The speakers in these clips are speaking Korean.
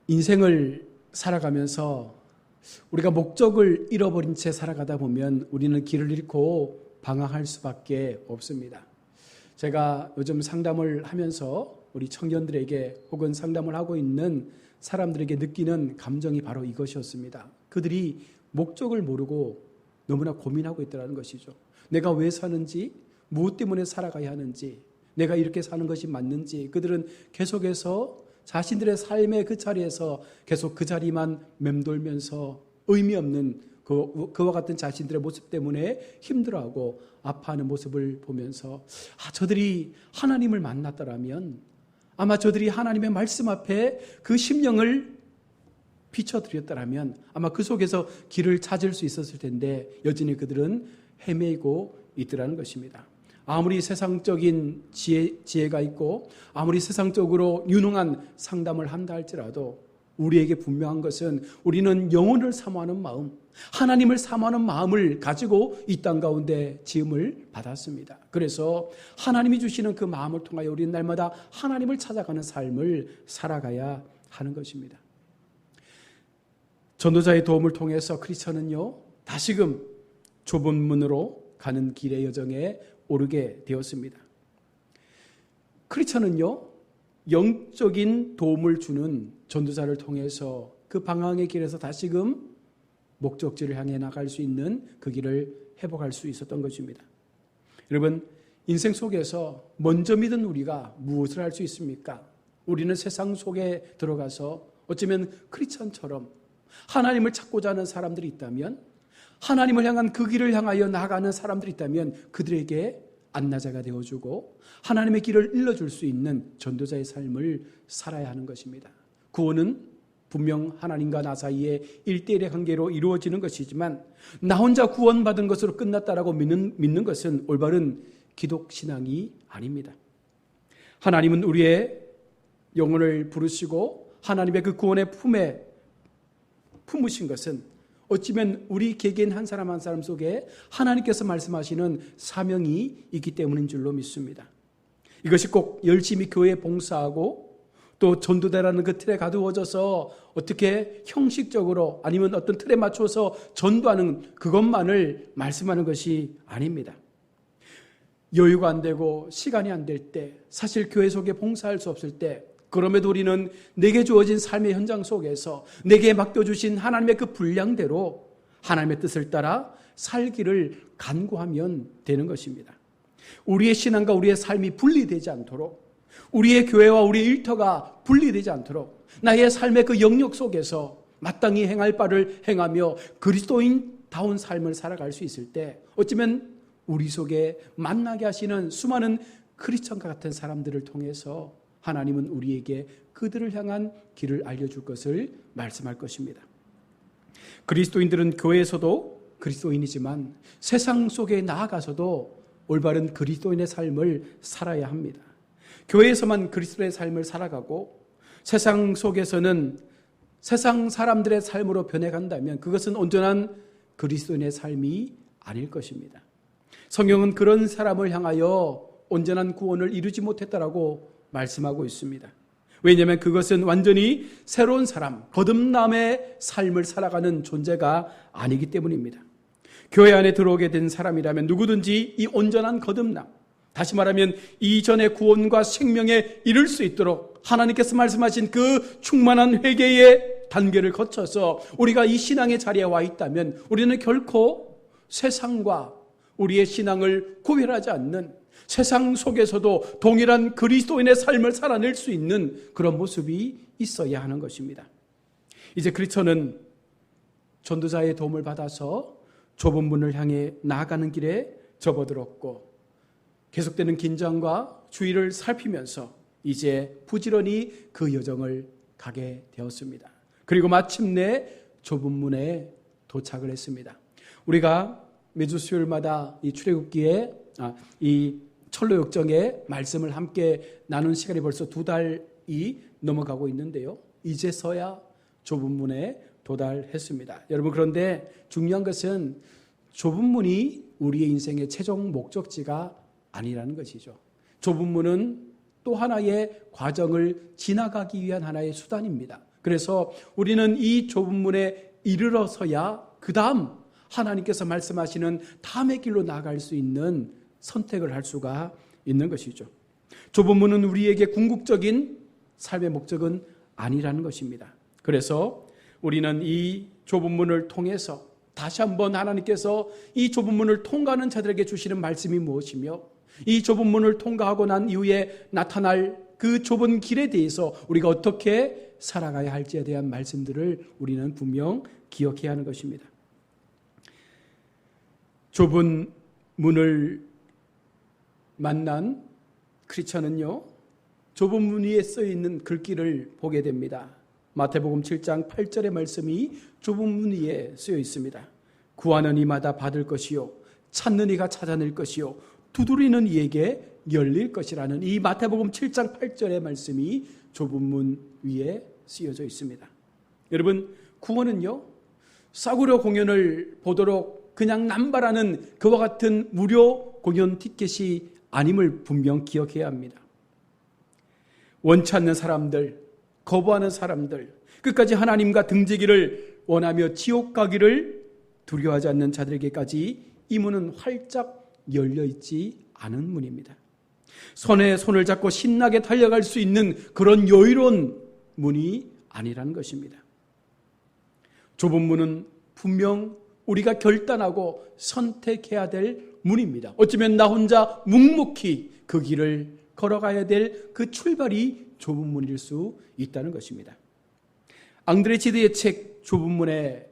인생을 살아가면서 우리가 목적을 잃어버린 채 살아가다 보면 우리는 길을 잃고 방황할 수밖에 없습니다. 제가 요즘 상담을 하면서 우리 청년들에게 혹은 상담을 하고 있는 사람들에게 느끼는 감정이 바로 이것이었습니다. 그들이 목적을 모르고 너무나 고민하고 있다는 것이죠. 내가 왜 사는지, 무엇 때문에 살아가야 하는지, 내가 이렇게 사는 것이 맞는지, 그들은 계속해서 자신들의 삶의 그 자리에서 계속 그 자리만 맴돌면서 의미 없는 그와 같은 자신들의 모습 때문에 힘들어하고 아파하는 모습을 보면서 저들이 하나님을 만났더라면 아마 저들이 하나님의 말씀 앞에 그 심령을 비춰드렸더라면 아마 그 속에서 길을 찾을 수 있었을 텐데 여전히 그들은 헤매이고 있더라는 것입니다. 아무리 세상적인 지혜가 있고 아무리 세상적으로 유능한 상담을 한다 할지라도 우리에게 분명한 것은 우리는 영혼을 사모하는 마음, 하나님을 사모하는 마음을 가지고 이 땅 가운데 지음을 받았습니다. 그래서 하나님이 주시는 그 마음을 통하여 우리는 날마다 하나님을 찾아가는 삶을 살아가야 하는 것입니다. 전도자의 도움을 통해서 크리스천은요, 다시금 좁은 문으로 가는 길의 여정에 오르게 되었습니다. 크리스천은요, 영적인 도움을 주는 전도자를 통해서 그 방황의 길에서 다시금 목적지를 향해 나갈 수 있는 그 길을 회복할 수 있었던 것입니다. 여러분, 인생 속에서 먼저 믿은 우리가 무엇을 할 수 있습니까? 우리는 세상 속에 들어가서 어쩌면 크리스천처럼 하나님을 찾고자 하는 사람들이 있다면, 하나님을 향한 그 길을 향하여 나아가는 사람들이 있다면 그들에게 안나자가 되어주고 하나님의 길을 일러줄 수 있는 전도자의 삶을 살아야 하는 것입니다. 구원은 분명 하나님과 나 사이의 1대1의 관계로 이루어지는 것이지만 나 혼자 구원받은 것으로 끝났다라고 믿는 것은 올바른 기독신앙이 아닙니다. 하나님은 우리의 영혼을 부르시고 하나님의 그 구원의 품에 품으신 것은 어찌면 우리 개개인 한 사람 한 사람 속에 하나님께서 말씀하시는 사명이 있기 때문인 줄로 믿습니다. 이것이 꼭 열심히 교회에 봉사하고 또 전도대라는 그 틀에 가두어져서 어떻게 형식적으로 아니면 어떤 틀에 맞춰서 전도하는 그것만을 말씀하는 것이 아닙니다. 여유가 안 되고 시간이 안 될 때, 사실 교회 속에 봉사할 수 없을 때, 그럼에도 우리는 내게 주어진 삶의 현장 속에서 내게 맡겨주신 하나님의 그 분량대로 하나님의 뜻을 따라 살기를 간구하면 되는 것입니다. 우리의 신앙과 우리의 삶이 분리되지 않도록, 우리의 교회와 우리의 일터가 분리되지 않도록 나의 삶의 그 영역 속에서 마땅히 행할 바를 행하며 그리스도인다운 삶을 살아갈 수 있을 때 어쩌면 우리 속에 만나게 하시는 수많은 크리스천과 같은 사람들을 통해서 하나님은 우리에게 그들을 향한 길을 알려줄 것을 말씀할 것입니다. 그리스도인들은 교회에서도 그리스도인이지만 세상 속에 나아가서도 올바른 그리스도인의 삶을 살아야 합니다. 교회에서만 그리스도의 삶을 살아가고 세상 속에서는 세상 사람들의 삶으로 변해간다면 그것은 온전한 그리스도인의 삶이 아닐 것입니다. 성경은 그런 사람을 향하여 온전한 구원을 이루지 못했다라고 말씀하고 있습니다. 왜냐하면 그것은 완전히 새로운 사람, 거듭남의 삶을 살아가는 존재가 아니기 때문입니다. 교회 안에 들어오게 된 사람이라면 누구든지 이 온전한 거듭남, 다시 말하면 이전의 구원과 생명에 이를 수 있도록 하나님께서 말씀하신 그 충만한 회개의 단계를 거쳐서 우리가 이 신앙의 자리에 와 있다면 우리는 결코 세상과 우리의 신앙을 구별하지 않는, 세상 속에서도 동일한 그리스도인의 삶을 살아낼 수 있는 그런 모습이 있어야 하는 것입니다. 이제 크리스천은 전도자의 도움을 받아서 좁은 문을 향해 나아가는 길에 접어들었고 계속되는 긴장과 주의를 살피면서 이제 부지런히 그 여정을 가게 되었습니다. 그리고 마침내 좁은 문에 도착을 했습니다. 우리가 매주 수요일마다 이 출애굽기에 이 철로역정의 말씀을 함께 나눈 시간이 벌써 2달이 넘어가고 있는데요. 이제서야 좁은 문에 도달했습니다. 여러분, 그런데 중요한 것은 좁은 문이 우리의 인생의 최종 목적지가 아니라는 것이죠. 좁은 문은 또 하나의 과정을 지나가기 위한 하나의 수단입니다. 그래서 우리는 이 좁은 문에 이르러서야 그 다음 하나님께서 말씀하시는 다음의 길로 나아갈 수 있는 선택을 할 수가 있는 것이죠. 좁은 문은 우리에게 궁극적인 삶의 목적은 아니라는 것입니다. 그래서 우리는 이 좁은 문을 통해서 다시 한번 하나님께서 이 좁은 문을 통과하는 자들에게 주시는 말씀이 무엇이며 이 좁은 문을 통과하고 난 이후에 나타날 그 좁은 길에 대해서 우리가 어떻게 살아가야 할지에 대한 말씀들을 우리는 분명 기억해야 하는 것입니다. 좁은 문을 만난 크리스천은요, 좁은 문 위에 써있는 글귀를 보게 됩니다. 마태복음 7장 8절의 말씀이 좁은 문 위에 쓰여 있습니다. 구하는 이마다 받을 것이요, 찾는 이가 찾아낼 것이요, 두드리는 이에게 열릴 것이라는 이 마태복음 7장 8절의 말씀이 좁은 문 위에 쓰여져 있습니다. 여러분, 구원은요, 싸구려 공연을 보도록 그냥 남발하는 그와 같은 무료 공연 티켓이 아님을 분명 기억해야 합니다. 원치 않는 사람들, 거부하는 사람들, 끝까지 하나님과 등지기를 원하며 지옥 가기를 두려워하지 않는 자들에게까지 이 문은 활짝 열려있지 않은 문입니다. 손에 손을 잡고 신나게 달려갈 수 있는 그런 여유로운 문이 아니라는 것입니다. 좁은 문은 분명 우리가 결단하고 선택해야 될 문입니다. 어쩌면 나 혼자 묵묵히 그 길을 걸어가야 될 그 출발이 좁은 문일 수 있다는 것입니다. 앙드레 지드의 책 좁은 문에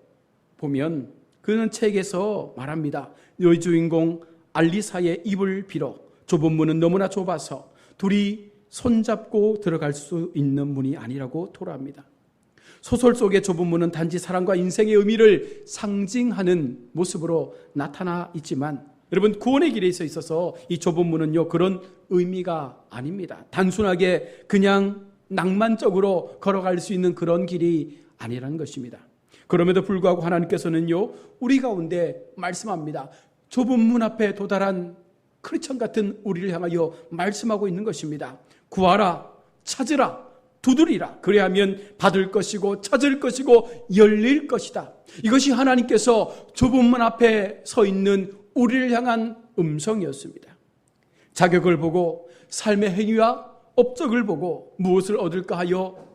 보면 그는 책에서 말합니다. 여기 주인공 알리사의 입을 빌어 좁은 문은 너무나 좁아서 둘이 손잡고 들어갈 수 있는 문이 아니라고 토로합니다. 소설 속의 좁은 문은 단지 사랑과 인생의 의미를 상징하는 모습으로 나타나 있지만 여러분, 구원의 길에 있어서 이 좁은 문은요, 그런 의미가 아닙니다. 단순하게 그냥 낭만적으로 걸어갈 수 있는 그런 길이 아니라는 것입니다. 그럼에도 불구하고 하나님께서는요, 우리 가운데 말씀합니다. 좁은 문 앞에 도달한 크리스천 같은 우리를 향하여 말씀하고 있는 것입니다. 구하라, 찾으라, 두드리라. 그래야하면 받을 것이고 찾을 것이고 열릴 것이다. 이것이 하나님께서 좁은 문 앞에 서 있는 우리를 향한 음성이었습니다. 자격을 보고 삶의 행위와 업적을 보고 무엇을 얻을까 하여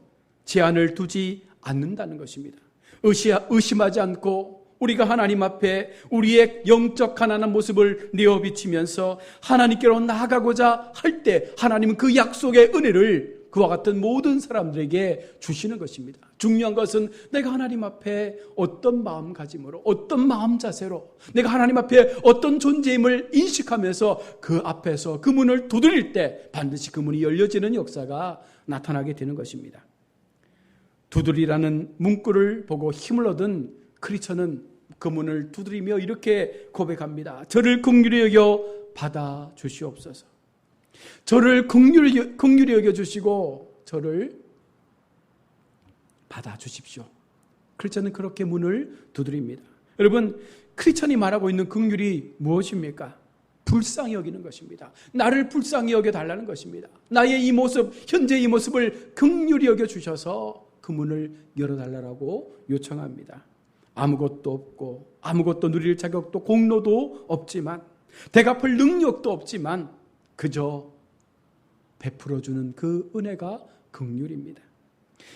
제한을 두지 않는다는 것입니다. 의심하지 않고 우리가 하나님 앞에 우리의 영적 가난한 모습을 내어 비치면서 하나님께로 나아가고자 할 때 하나님은 그 약속의 은혜를 그와 같은 모든 사람들에게 주시는 것입니다. 중요한 것은 내가 하나님 앞에 어떤 마음가짐으로, 어떤 마음 자세로, 내가 하나님 앞에 어떤 존재임을 인식하면서 그 앞에서 그 문을 두드릴 때 반드시 그 문이 열려지는 역사가 나타나게 되는 것입니다. 두드리라는 문구를 보고 힘을 얻은 크리스천은 그 문을 두드리며 이렇게 고백합니다. 저를 긍휼히 여겨 받아 주시옵소서. 저를 긍휼히 여겨 주시고 저를 받아 주십시오. 크리스천은 그렇게 문을 두드립니다. 여러분, 크리스천이 말하고 있는 긍휼이 무엇입니까? 불쌍히 여기는 것입니다. 나를 불쌍히 여겨 달라는 것입니다. 나의 이 모습, 현재 이 모습을 긍휼히 여겨 주셔서 그 문을 열어달라고 요청합니다. 아무것도 없고 아무것도 누릴 자격도 공로도 없지만 대갚을 능력도 없지만 그저 베풀어주는 그 은혜가 긍휼입니다.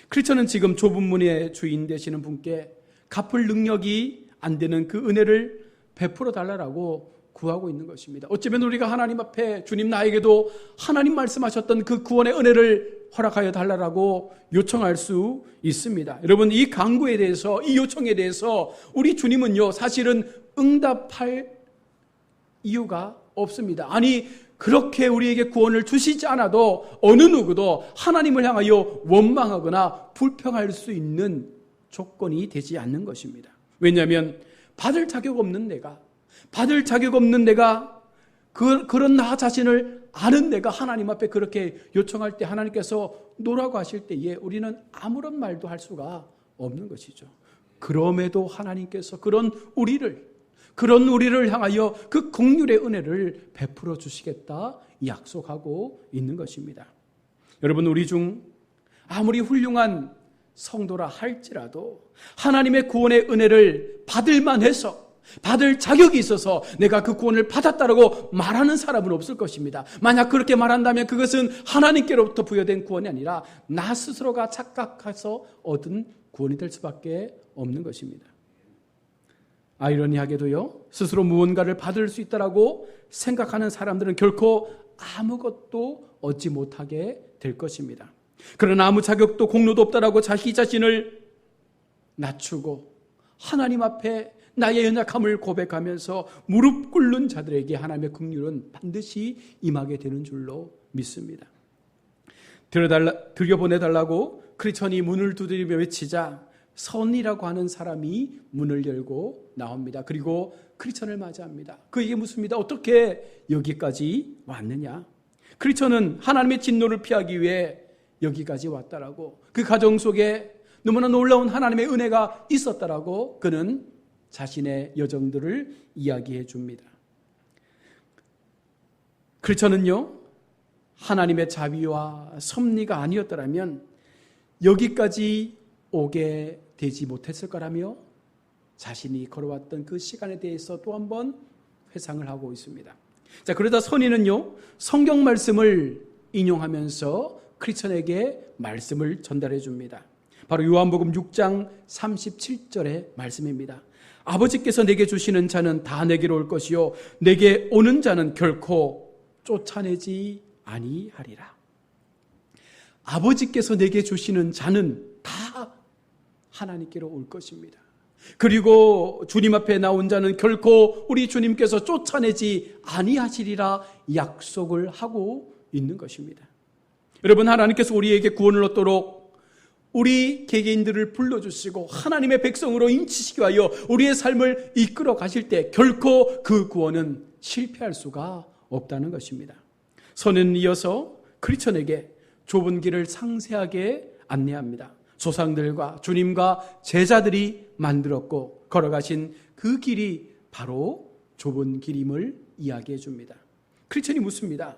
크리스천은 지금 좁은 문의 주인 되시는 분께 갚을 능력이 안 되는 그 은혜를 베풀어 달라고 구하고 있는 것입니다. 어쩌면 우리가 하나님 앞에 주님 나에게도 하나님 말씀하셨던 그 구원의 은혜를 허락하여 달라고 요청할 수 있습니다. 여러분, 이 간구에 대해서, 이 요청에 대해서 우리 주님은요, 사실은 응답할 이유가 없습니다. 아니, 그렇게 우리에게 구원을 주시지 않아도 어느 누구도 하나님을 향하여 원망하거나 불평할 수 있는 조건이 되지 않는 것입니다. 왜냐하면 받을 자격 없는 내가, 그런 나 자신을 아는 내가 하나님 앞에 그렇게 요청할 때 하나님께서 노라고 하실 때에 우리는 아무런 말도 할 수가 없는 것이죠. 그럼에도 하나님께서 그런 우리를 향하여 그 긍휼의 은혜를 베풀어 주시겠다 약속하고 있는 것입니다. 여러분, 우리 중 아무리 훌륭한 성도라 할지라도 하나님의 구원의 은혜를 받을 만해서, 받을 자격이 있어서 내가 그 구원을 받았다라고 말하는 사람은 없을 것입니다. 만약 그렇게 말한다면 그것은 하나님께로부터 부여된 구원이 아니라 나 스스로가 착각해서 얻은 구원이 될 수밖에 없는 것입니다. 아이러니하게도요, 스스로 무언가를 받을 수 있다라고 생각하는 사람들은 결코 아무것도 얻지 못하게 될 것입니다. 그러나 아무 자격도 공로도 없다라고 자기 자신을 낮추고 하나님 앞에 나의 연약함을 고백하면서 무릎 꿇는 자들에게 하나님의 긍휼은 반드시 임하게 되는 줄로 믿습니다. 들여보내달라고 크리스천이 문을 두드리며 외치자 선이라고 하는 사람이 문을 열고 나옵니다. 그리고 크리스천을 맞이합니다. 그에게 묻습니다. 어떻게 여기까지 왔느냐? 크리스천은 하나님의 진노를 피하기 위해 여기까지 왔다라고, 그 가정 속에 너무나 놀라운 하나님의 은혜가 있었다라고 그는 자신의 여정들을 이야기해 줍니다. 크리스천은요, 하나님의 자비와 섭리가 아니었더라면 여기까지 오게 되지 못했을 거라며 자신이 걸어왔던 그 시간에 대해서 또 한 번 회상을 하고 있습니다. 자, 그러다 선인은요, 성경 말씀을 인용하면서 크리스천에게 말씀을 전달해 줍니다. 바로 요한복음 6장 37절의 말씀입니다. 아버지께서 내게 주시는 자는 다 내게로 올 것이요 내게 오는 자는 결코 쫓아내지 아니하리라. 아버지께서 내게 주시는 자는 다 하나님께로 올 것입니다. 그리고 주님 앞에 나온 자는 결코 우리 주님께서 쫓아내지 아니하시리라 약속을 하고 있는 것입니다. 여러분, 하나님께서 우리에게 구원을 얻도록 우리 개개인들을 불러주시고 하나님의 백성으로 인치시기 위하여 우리의 삶을 이끌어 가실 때 결코 그 구원은 실패할 수가 없다는 것입니다. 선은 이어서 크리스천에게 좁은 길을 상세하게 안내합니다. 조상들과 주님과 제자들이 만들었고 걸어가신 그 길이 바로 좁은 길임을 이야기해 줍니다. 크리스천이 묻습니다.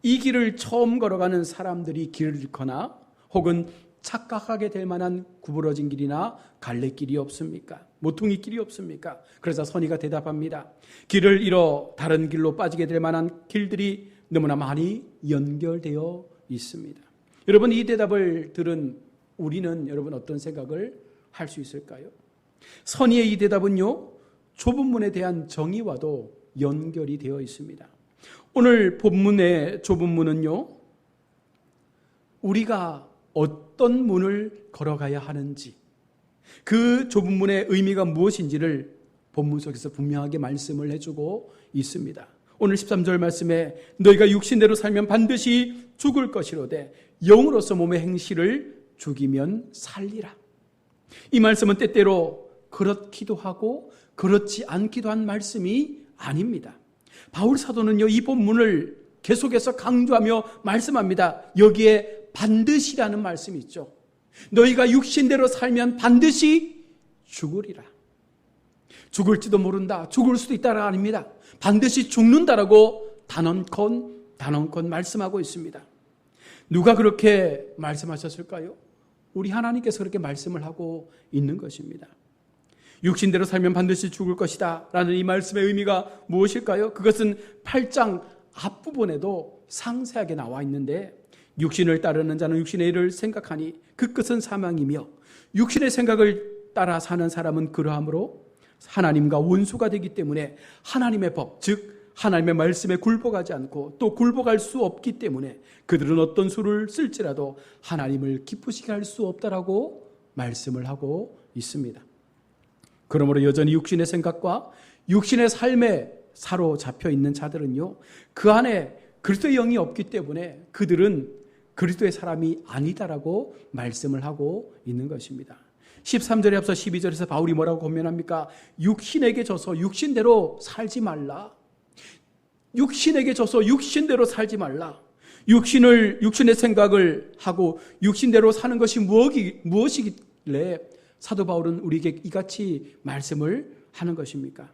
이 길을 처음 걸어가는 사람들이 길을 잃거나 혹은 착각하게 될 만한 구부러진 길이나 갈래길이 없습니까? 모퉁이 길이 없습니까? 그래서 선의가 대답합니다. 길을 잃어 다른 길로 빠지게 될 만한 길들이 너무나 많이 연결되어 있습니다. 여러분, 이 대답을 들은 우리는 여러분 어떤 생각을 할 수 있을까요? 선의의 이 대답은요, 좁은 문에 대한 정의와도 연결이 되어 있습니다. 오늘 본문의 좁은 문은요, 우리가 어떤 문을 걸어가야 하는지, 그 좁은 문의 의미가 무엇인지를 본문 속에서 분명하게 말씀을 해주고 있습니다. 오늘 13절 말씀에 너희가 육신대로 살면 반드시 죽을 것이로되 영으로서 몸의 행실을 죽이면 살리라. 이 말씀은 때때로 그렇기도 하고 그렇지 않기도 한 말씀이 아닙니다. 바울 사도는요, 이 본문을 계속해서 강조하며 말씀합니다. 여기에 반드시라는 말씀이 있죠. 너희가 육신대로 살면 반드시 죽으리라. 죽을지도 모른다, 죽을 수도 있다가 아닙니다. 반드시 죽는다라고 단언컨 말씀하고 있습니다. 누가 그렇게 말씀하셨을까요? 우리 하나님께서 그렇게 말씀을 하고 있는 것입니다. 육신대로 살면 반드시 죽을 것이다 라는 이 말씀의 의미가 무엇일까요? 그것은 8장 앞부분에도 상세하게 나와 있는데, 육신을 따르는 자는 육신의 일을 생각하니 그 끝은 사망이며 육신의 생각을 따라 사는 사람은 그러함으로 하나님과 원수가 되기 때문에 하나님의 법, 즉 하나님의 말씀에 굴복하지 않고 또 굴복할 수 없기 때문에 그들은 어떤 수를 쓸지라도 하나님을 기쁘시게 할 수 없다라고 말씀을 하고 있습니다. 그러므로 여전히 육신의 생각과 육신의 삶에 사로잡혀 있는 자들은요, 그 안에 그리스도의 영이 없기 때문에 그들은 그리스도의 사람이 아니다라고 말씀을 하고 있는 것입니다. 13절에 앞서 12절에서 바울이 뭐라고 권면합니까? 육신에게 져서 육신대로 살지 말라. 육신에게 져서 육신대로 살지 말라. 육신의 생각을 하고 육신대로 사는 것이 무엇이길래 사도 바울은 우리에게 이같이 말씀을 하는 것입니까?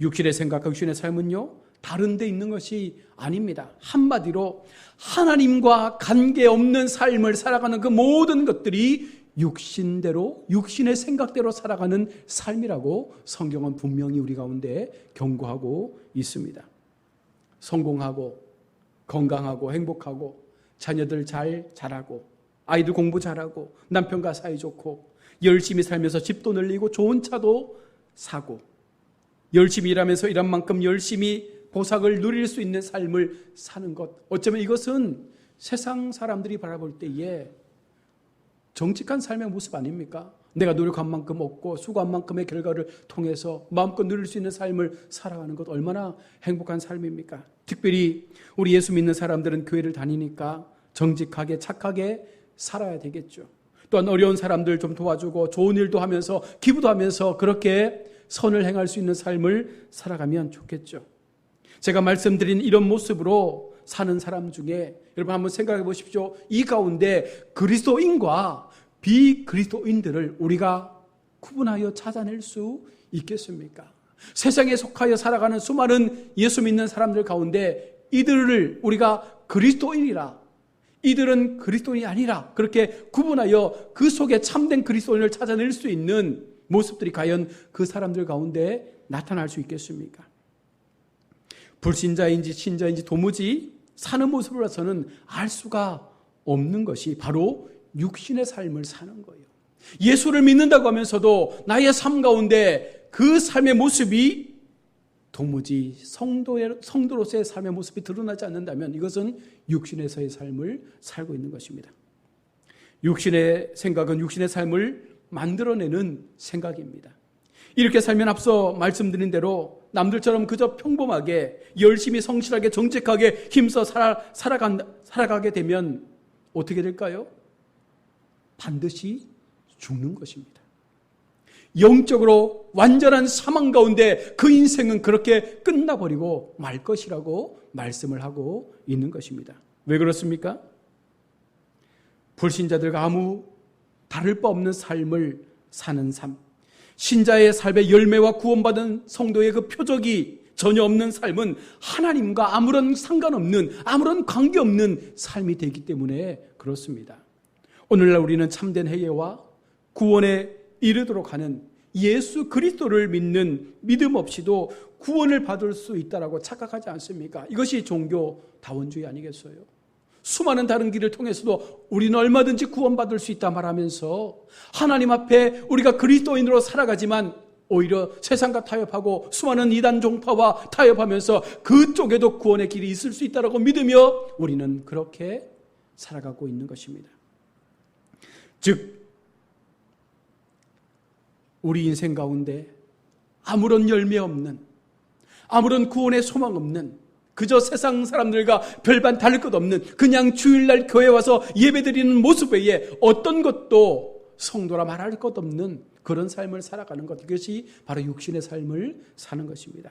육신의 생각과 육신의 삶은요, 다른 데 있는 것이 아닙니다. 한마디로 하나님과 관계없는 삶을 살아가는 그 모든 것들이 육신대로, 육신의 생각대로 살아가는 삶이라고 성경은 분명히 우리 가운데 경고하고 있습니다. 성공하고 건강하고 행복하고 자녀들 잘 자라고 아이들 공부 잘하고 남편과 사이 좋고 열심히 살면서 집도 늘리고 좋은 차도 사고 열심히 일하면서 일한 만큼 열심히 보상을 누릴 수 있는 삶을 사는 것, 어쩌면 이것은 세상 사람들이 바라볼 때에 정직한 삶의 모습 아닙니까? 내가 노력한 만큼 얻고 수고한 만큼의 결과를 통해서 마음껏 누릴 수 있는 삶을 살아가는 것, 얼마나 행복한 삶입니까? 특별히 우리 예수 믿는 사람들은 교회를 다니니까 정직하게 착하게 살아야 되겠죠. 또한 어려운 사람들 좀 도와주고 좋은 일도 하면서 기부도 하면서 그렇게 선을 행할 수 있는 삶을 살아가면 좋겠죠. 제가 말씀드린 이런 모습으로 사는 사람 중에 여러분 한번 생각해 보십시오. 이 가운데 그리스도인과 비그리스도인들을 우리가 구분하여 찾아낼 수 있겠습니까? 세상에 속하여 살아가는 수많은 예수 믿는 사람들 가운데 이들을 우리가 그리스도인이라, 이들은 그리스도인이 아니라 그렇게 구분하여 그 속에 참된 그리스도인을 찾아낼 수 있는 모습들이 과연 그 사람들 가운데 나타날 수 있겠습니까? 불신자인지 신자인지 도무지 사는 모습을 봐서는 알 수가 없는 것이 바로 육신의 삶을 사는 거예요. 예수를 믿는다고 하면서도 나의 삶 가운데 그 삶의 모습이 도무지 성도로서의 삶의 모습이 드러나지 않는다면 이것은 육신에서의 삶을 살고 있는 것입니다. 육신의 생각은 육신의 삶을 만들어내는 생각입니다. 이렇게 살면 앞서 말씀드린 대로 남들처럼 그저 평범하게 열심히 성실하게 정직하게 힘써 살아가게 되면 어떻게 될까요? 반드시 죽는 것입니다. 영적으로 완전한 사망 가운데 그 인생은 그렇게 끝나버리고 말 것이라고 말씀을 하고 있는 것입니다. 왜 그렇습니까? 불신자들과 아무 다를 바 없는 삶을 사는 삶, 신자의 삶의 열매와 구원받은 성도의 그 표적이 전혀 없는 삶은 하나님과 아무런 상관없는, 아무런 관계없는 삶이 되기 때문에 그렇습니다. 오늘날 우리는 참된 회개와 구원에 이르도록 하는 예수 그리스도를 믿는 믿음 없이도 구원을 받을 수 있다라고 착각하지 않습니까? 이것이 종교다원주의 아니겠어요? 수많은 다른 길을 통해서도 우리는 얼마든지 구원받을 수 있다 말하면서 하나님 앞에 우리가 그리스도인으로 살아가지만 오히려 세상과 타협하고 수많은 이단 종파와 타협하면서 그쪽에도 구원의 길이 있을 수 있다라고 믿으며 우리는 그렇게 살아가고 있는 것입니다. 즉 우리 인생 가운데 아무런 열매 없는, 아무런 구원의 소망 없는, 그저 세상 사람들과 별반 다를 것 없는 그냥 주일날 교회 와서 예배드리는 모습 외에 어떤 것도 성도라 말할 것 없는 그런 삶을 살아가는 것, 이것이 바로 육신의 삶을 사는 것입니다.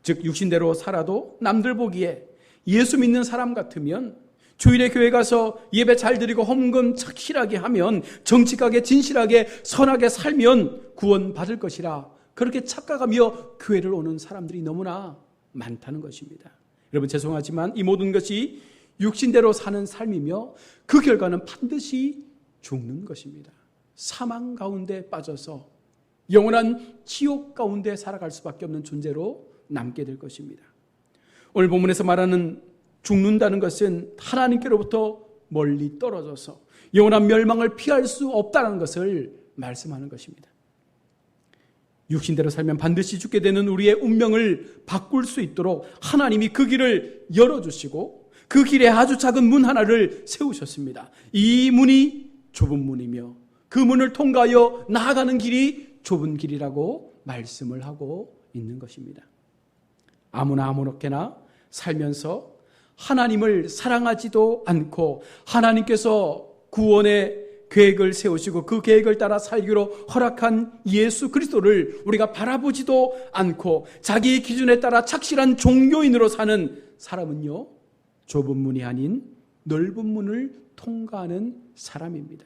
즉 육신대로 살아도 남들 보기에 예수 믿는 사람 같으면, 주일에 교회 가서 예배 잘 드리고 헌금 착실하게 하면, 정직하게 진실하게 선하게 살면 구원받을 것이라 그렇게 착각하며 교회를 오는 사람들이 너무나 많다는 것입니다. 여러분 죄송하지만 이 모든 것이 육신대로 사는 삶이며 그 결과는 반드시 죽는 것입니다. 사망 가운데 빠져서 영원한 지옥 가운데 살아갈 수밖에 없는 존재로 남게 될 것입니다. 오늘 본문에서 말하는 죽는다는 것은 하나님께로부터 멀리 떨어져서 영원한 멸망을 피할 수 없다는 것을 말씀하는 것입니다. 육신대로 살면 반드시 죽게 되는 우리의 운명을 바꿀 수 있도록 하나님이 그 길을 열어주시고 그 길에 아주 작은 문 하나를 세우셨습니다. 이 문이 좁은 문이며 그 문을 통과하여 나아가는 길이 좁은 길이라고 말씀을 하고 있는 것입니다. 아무나 아무렇게나 살면서 하나님을 사랑하지도 않고 하나님께서 구원의 계획을 세우시고 그 계획을 따라 살기로 허락한 예수 그리스도를 우리가 바라보지도 않고 자기의 기준에 따라 착실한 종교인으로 사는 사람은요, 좁은 문이 아닌 넓은 문을 통과하는 사람입니다.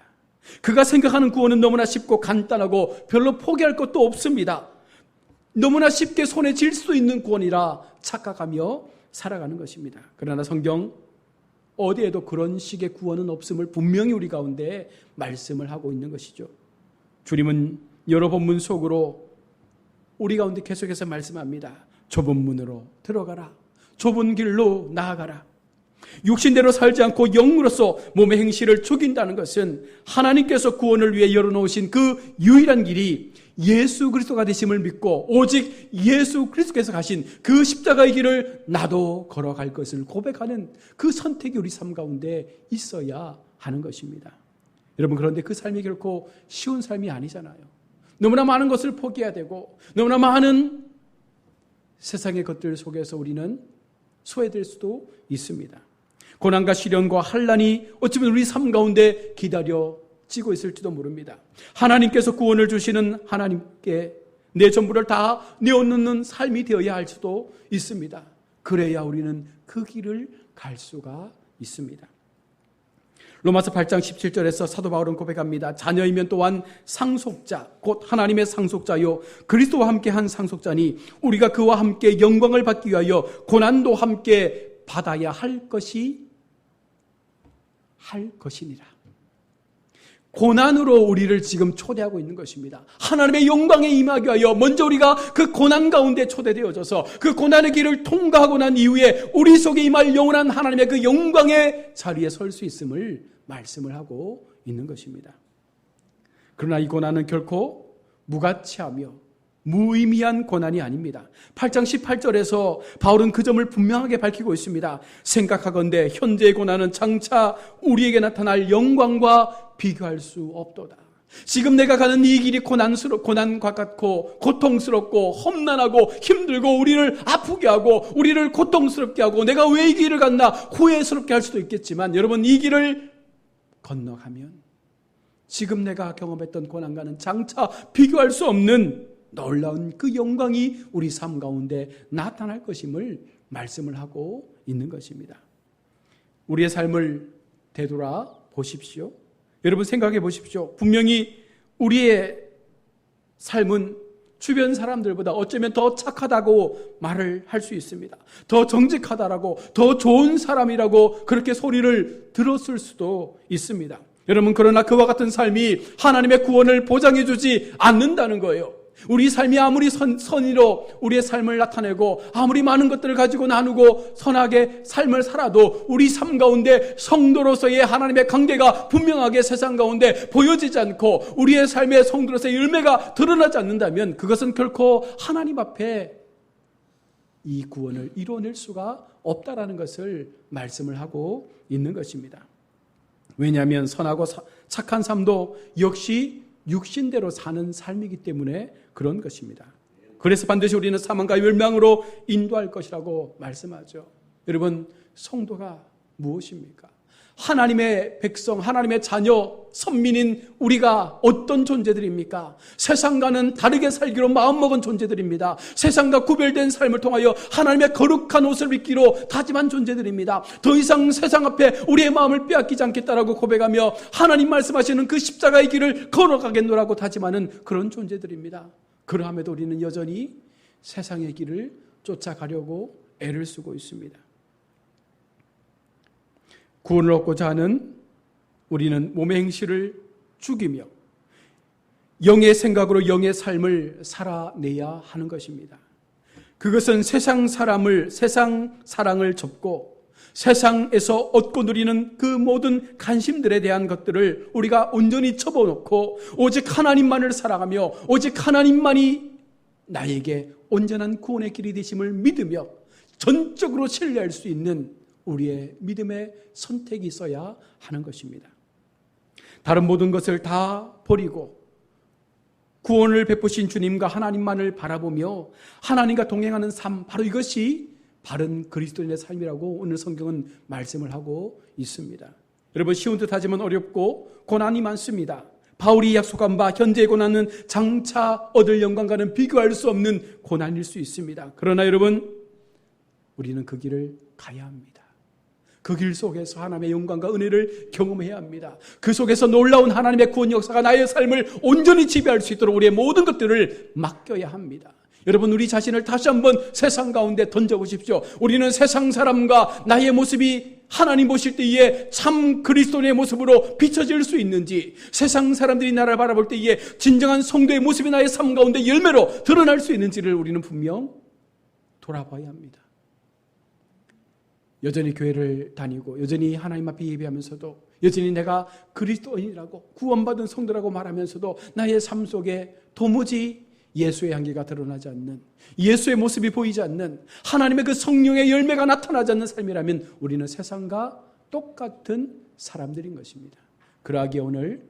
그가 생각하는 구원은 너무나 쉽고 간단하고 별로 포기할 것도 없습니다. 너무나 쉽게 손에 쥘 수 있는 구원이라 착각하며 살아가는 것입니다. 그러나 성경 어디에도 그런 식의 구원은 없음을 분명히 우리 가운데 말씀을 하고 있는 것이죠. 주님은 여러 본문 속으로 우리 가운데 계속해서 말씀합니다. 좁은 문으로 들어가라. 좁은 길로 나아가라. 육신대로 살지 않고 영으로서 몸의 행실을 죽인다는 것은 하나님께서 구원을 위해 열어놓으신 그 유일한 길이 예수 그리스도가 되심을 믿고 오직 예수 그리스도께서 가신 그 십자가의 길을 나도 걸어갈 것을 고백하는 그 선택이 우리 삶 가운데 있어야 하는 것입니다. 여러분, 그런데 그 삶이 결코 쉬운 삶이 아니잖아요. 너무나 많은 것을 포기해야 되고 너무나 많은 세상의 것들 속에서 우리는 소외될 수도 있습니다. 고난과 시련과 환난이 어쩌면 우리 삶 가운데 기다려지고 있을지도 모릅니다. 하나님께서 구원을 주시는 하나님께 내 전부를 다 내어놓는 삶이 되어야 할 수도 있습니다. 그래야 우리는 그 길을 갈 수가 있습니다. 로마서 8장 17절에서 사도 바울은 고백합니다. 자녀이면 또한 상속자, 곧 하나님의 상속자요 그리스도와 함께한 상속자니 우리가 그와 함께 영광을 받기 위하여 고난도 함께 받아야 할 것이니라. 고난으로 우리를 지금 초대하고 있는 것입니다. 하나님의 영광에 임하기 위하여 먼저 우리가 그 고난 가운데 초대되어져서 그 고난의 길을 통과하고 난 이후에 우리 속에 임할 영원한 하나님의 그 영광의 자리에 설 수 있음을 말씀을 하고 있는 것입니다. 그러나 이 고난은 결코 무가치하며 무의미한 고난이 아닙니다. 8장 18절에서 바울은 그 점을 분명하게 밝히고 있습니다. 생각하건대 현재의 고난은 장차 우리에게 나타날 영광과 비교할 수 없도다. 지금 내가 가는 이 길이 고난과 같고 고통스럽고 험난하고 힘들고 우리를 아프게 하고 우리를 고통스럽게 하고 내가 왜 이 길을 갔나 후회스럽게 할 수도 있겠지만 여러분, 이 길을 건너가면 지금 내가 경험했던 고난과는 장차 비교할 수 없는 놀라운 그 영광이 우리 삶 가운데 나타날 것임을 말씀을 하고 있는 것입니다. 우리의 삶을 되돌아 보십시오. 여러분, 생각해 보십시오. 분명히 우리의 삶은 주변 사람들보다 어쩌면 더 착하다고 말을 할 수 있습니다. 더 정직하다라고, 더 좋은 사람이라고 그렇게 소리를 들었을 수도 있습니다. 여러분, 그러나 그와 같은 삶이 하나님의 구원을 보장해 주지 않는다는 거예요. 우리 삶이 아무리 선의로 우리의 삶을 나타내고 아무리 많은 것들을 가지고 나누고 선하게 삶을 살아도 우리 삶 가운데 성도로서의 하나님의 관계가 분명하게 세상 가운데 보여지지 않고 우리의 삶의 성도로서의 열매가 드러나지 않는다면 그것은 결코 하나님 앞에 이 구원을 이뤄낼 수가 없다라는 것을 말씀을 하고 있는 것입니다. 왜냐하면 선하고 착한 삶도 역시 육신대로 사는 삶이기 때문에 그런 것입니다. 그래서 반드시 우리는 사망과 멸망으로 인도할 것이라고 말씀하죠. 여러분, 성도가 무엇입니까? 하나님의 백성, 하나님의 자녀, 선민인 우리가 어떤 존재들입니까? 세상과는 다르게 살기로 마음먹은 존재들입니다. 세상과 구별된 삶을 통하여 하나님의 거룩한 옷을 입기로 다짐한 존재들입니다. 더 이상 세상 앞에 우리의 마음을 빼앗기지 않겠다라고 고백하며 하나님 말씀하시는 그 십자가의 길을 걸어가겠노라고 다짐하는 그런 존재들입니다. 그러함에도 우리는 여전히 세상의 길을 쫓아가려고 애를 쓰고 있습니다. 구원을 얻고자 하는 우리는 몸의 행실을 죽이며 영의 생각으로 영의 삶을 살아내야 하는 것입니다. 그것은 세상 사랑을 접고 세상에서 얻고 누리는 그 모든 관심들에 대한 것들을 우리가 온전히 접어놓고 오직 하나님만을 사랑하며 오직 하나님만이 나에게 온전한 구원의 길이 되심을 믿으며 전적으로 신뢰할 수 있는 우리의 믿음의 선택이 있어야 하는 것입니다. 다른 모든 것을 다 버리고 구원을 베푸신 주님과 하나님만을 바라보며 하나님과 동행하는 삶, 바로 이것이 바른 그리스도인의 삶이라고 오늘 성경은 말씀을 하고 있습니다. 여러분, 쉬운 듯 하지만 어렵고 고난이 많습니다. 바울이 약속한 바 현재의 고난은 장차 얻을 영광과는 비교할 수 없는 고난일 수 있습니다. 그러나 여러분, 우리는 그 길을 가야 합니다. 그 길 속에서 하나님의 영광과 은혜를 경험해야 합니다. 그 속에서 놀라운 하나님의 구원 역사가 나의 삶을 온전히 지배할 수 있도록 우리의 모든 것들을 맡겨야 합니다. 여러분, 우리 자신을 다시 한번 세상 가운데 던져보십시오. 우리는 세상 사람과 나의 모습이 하나님 보실 때에 참 그리스도인의 모습으로 비춰질 수 있는지, 세상 사람들이 나를 바라볼 때에 진정한 성도의 모습이 나의 삶 가운데 열매로 드러날 수 있는지를 우리는 분명 돌아봐야 합니다. 여전히 교회를 다니고 여전히 하나님 앞에 예배하면서도 여전히 내가 그리스도인이라고 구원받은 성도라고 말하면서도 나의 삶 속에 도무지 예수의 향기가 드러나지 않는, 예수의 모습이 보이지 않는, 하나님의 그 성령의 열매가 나타나지 않는 삶이라면 우리는 세상과 똑같은 사람들인 것입니다. 그러하기에 오늘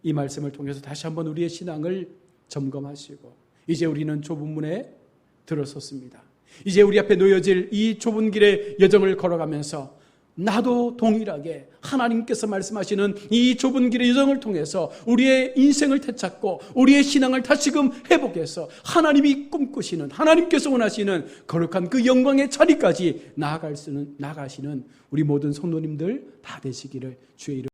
이 말씀을 통해서 다시 한번 우리의 신앙을 점검하시고, 이제 우리는 좁은 문에 들어섰습니다. 이제 우리 앞에 놓여질 이 좁은 길의 여정을 걸어가면서 나도 동일하게 하나님께서 말씀하시는 이 좁은 길의 여정을 통해서 우리의 인생을 되찾고 우리의 신앙을 다시금 회복해서 하나님이 꿈꾸시는, 하나님께서 원하시는 거룩한 그 영광의 자리까지 나아가시는 우리 모든 성도님들 다 되시기를 주의 이름으로